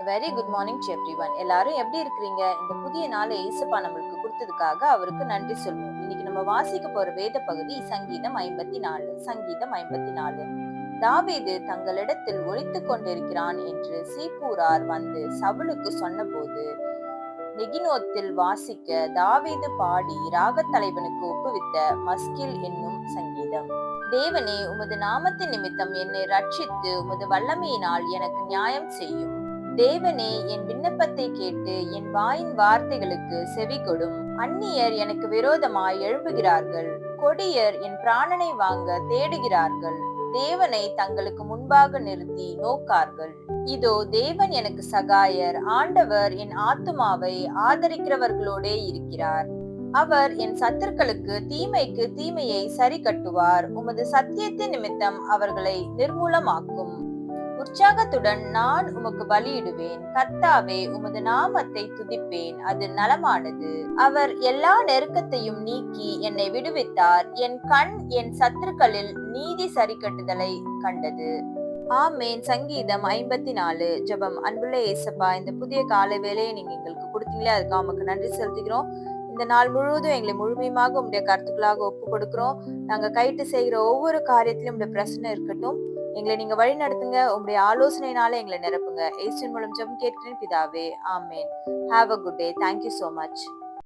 Very good morning to everyone. எல்லாரும் எப்படி இருக்கிறீங்க? இந்த புதிய நாளை இயேசுப்பா நம்மளுக்கு கொடுத்ததுக்காக அவருக்கு நன்றி சொல்லுவோம். இன்னைக்கு நம்ம வாசிக்க போற வேத பகுதி சங்கீதம் 54. சங்கீதம் 54. தாவீது தங்களிடத்தில் ஒளித்துக் கொண்டிருக்கிறான் என்று சீப்பூரார் வந்து சவுலுக்கு சொன்னபோது நெகினோத்தில் வாசிக்க தாவீது பாடி ராகத்தலைவனுக்கு ஒப்புவித்த மஸ்கில் என்னும் சங்கீதம். தேவனே, உமது நாமத்தின் நிமித்தம் என்னை ரட்சித்து உமது வல்லமையினால் எனக்கு நியாயம் செய்யும். தேவனே, என் விண்ணப்பத்தை கேட்டு என் வாயின் வார்த்தைகளுக்கு செவி கொடும். அந்நியர் எனக்கு விரோதமாய் எழும்புகிறார்கள். கொடியர் என் பிராணனை வாங்க தேடுகிறார்கள். தேவனை தங்களுக்கு முன்பாக நிறுத்தி நோக்கார்கள். இதோ தேவன் எனக்கு சகாயர். ஆண்டவர் என் ஆத்துமாவை ஆதரிக்கிறவர்களோடே இருக்கிறார். அவர் என் சத்துருக்களுக்கு தீமைக்கு தீமையை சரி கட்டுவார். உமது சத்தியத்தின் நிமித்தம் அவர்களை நிர்மூலமாக்கும். உற்சாகத்துடன் நான் உமக்கு பலியிடுவேன். கர்த்தாவே, உமது நாமத்தை துதிப்பேன், அது நலமானது. அவர் எல்லா நெருக்கத்தையும் நீக்கி என்னை விடுவித்தார். என் கண் என் சத்துருக்களில் நீதி சரி கட்டுதலை கண்டது. ஆமேன். சங்கீதம் 54. ஜெபம். அன்புள்ள இயேசப்பா, இந்த புதிய காலை வேலையை நீங்க எங்களுக்கு கொடுத்தீங்களே, அதுக்காக உமக்கு நன்றி செலுத்துகிறோம். இந்த நாள் முழுவதும் எங்களை முழுமையாக உங்களுடைய கருத்துக்களாக ஒப்பு கொடுக்கிறோம். நாங்க கைட்டு செய்கிற ஒவ்வொரு காரியத்திலும் உங்களுடைய பிரச்சனை இருக்கட்டும். எங்களை நீங்க வழி நடத்துங்க. உங்களுடைய ஆலோசனையினால எங்களை நிரப்புங்க. இயேசுவின் மூலம் ஜெபம் கேட்கிறேன் பிதாவே. Amen. Have a good day. Thank you so much.